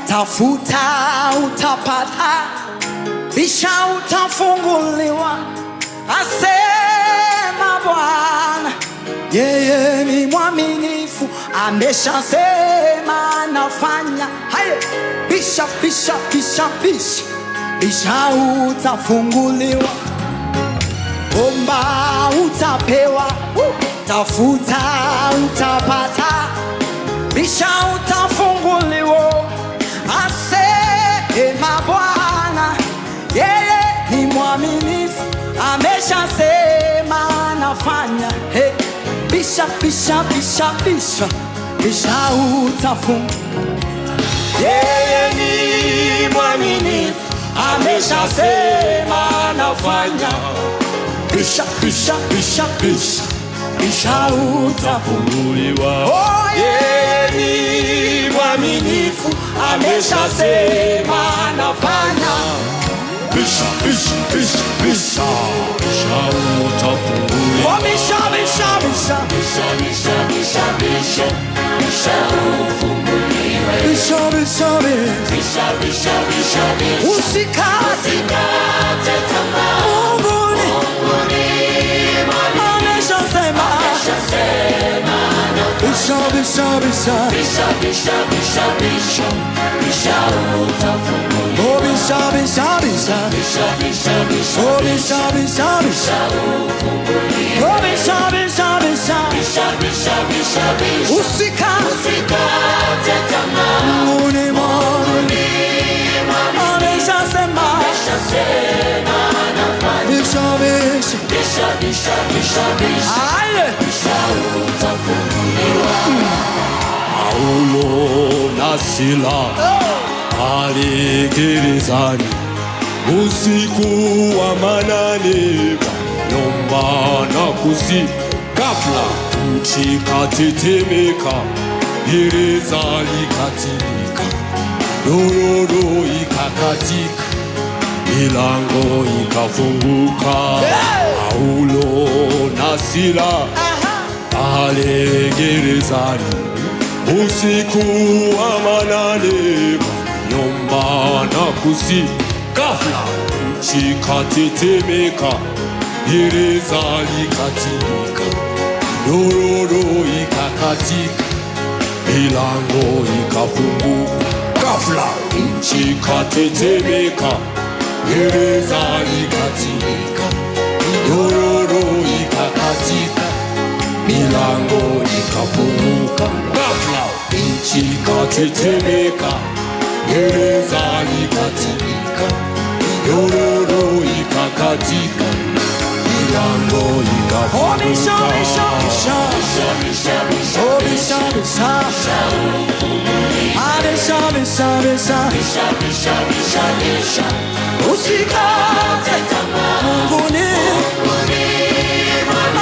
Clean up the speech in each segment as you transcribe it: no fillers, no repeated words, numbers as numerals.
tafuta utapata, bisha utafunguliwa, asema Bwana. Yeye ni mwaminifu, ameshasema nafanya. Haye, bisha bisha bisha bisha, bisha utafunguliwa, omba utapewa, tafuta utapata, bisha utafunguliwa, asema Bwana. Yeye ni mwaminifu, ameshasema nafanya. Hey, bisha bisha bisha bisha, bisha utafunguliwa. Yeye ni mwaminifu, ameshasema nafanya. Bisha bisha bisha bisha, bisha utafunguliwa. Oh, yeye ni mwaminifu, ameshasema nafanya. Bisha bisha bisha bisha, bisha utafunguliwa. Oh, bisha bisha bisha bisha bisha bisha bisha, bisha ufunguliwe. Bisha bisha bisha bisha bisha bisha, usikate tamaa. Mungu ni ameshasema. Bisha bisha bisha bisha bisha bisha bisha, bisha utafunguliwa. Oh, bisha bisha bisha bisha bisha bisha, oh, bisha bisha bisha ufunguliwa. Oh, bisha bisha bisha bisha bisha bisha bisha, usikate tamaa. Mungu ni ameshasema nafanya. Bisha bisha bisha bisha bisha bisha, bisha utafunguliwa. Paulo na Sila pale gerezani, usiku wa manane, waliomba na kusi. Ghafla nchi ikatetemeka, gereza likatikika, nyororo ikakatika, milango ikafunguka. Paulo na Sila pale gerezani, usiku wa manane, waliomba na kusi. Ghafla nchi ikatetemeka, gereza likatikika, nyororo ikakatika, milango ikafunguka. Ghafla nchi ikatetemeka, gereza likatikika, nyororo ikakatika, milango ikafunguka. Ghafla nchi ikatetemeka, gereza likatikika, nyororo ikakatika, milango ikafunguka. Oh, bisha bisha bisha bisha bisha, oh, bisha bisha bisha bisha bisha bisha bisha, usikate tamaa. Mungu ni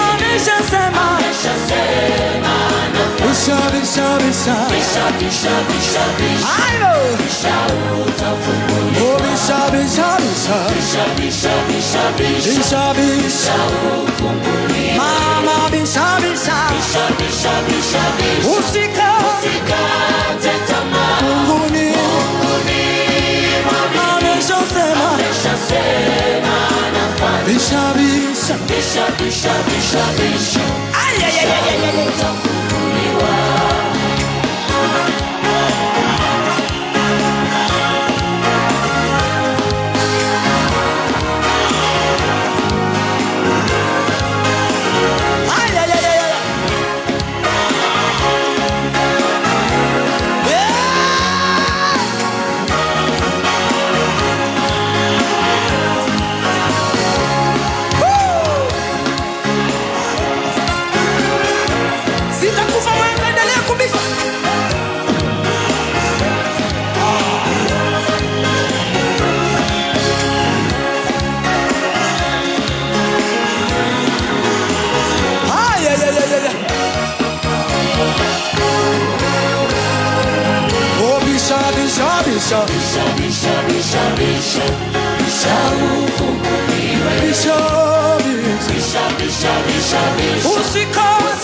ameshasema. Bisha bisha bisha bisha bisha bisha bisha, bisha utafunguliwa. Oh, bisha bisha bisha bisha bisha bisha bisha bisha ufunguliwa. Mama bisha bisha bisha bisha bisha, usikate tamaa. Mungu ni ameshasema nafanya. Bisha bisha bisha bisha bisha bisha, ay ay ay ay ay, utafunguliwa. Sitakufa wewe, endelea kubisha. Ay ay ay ay ay. Oh, bisha bisha bisha bisha bisha bisha bisha, bisha ufunguliwe. Bisha bisha bisha bisha bisha, usikate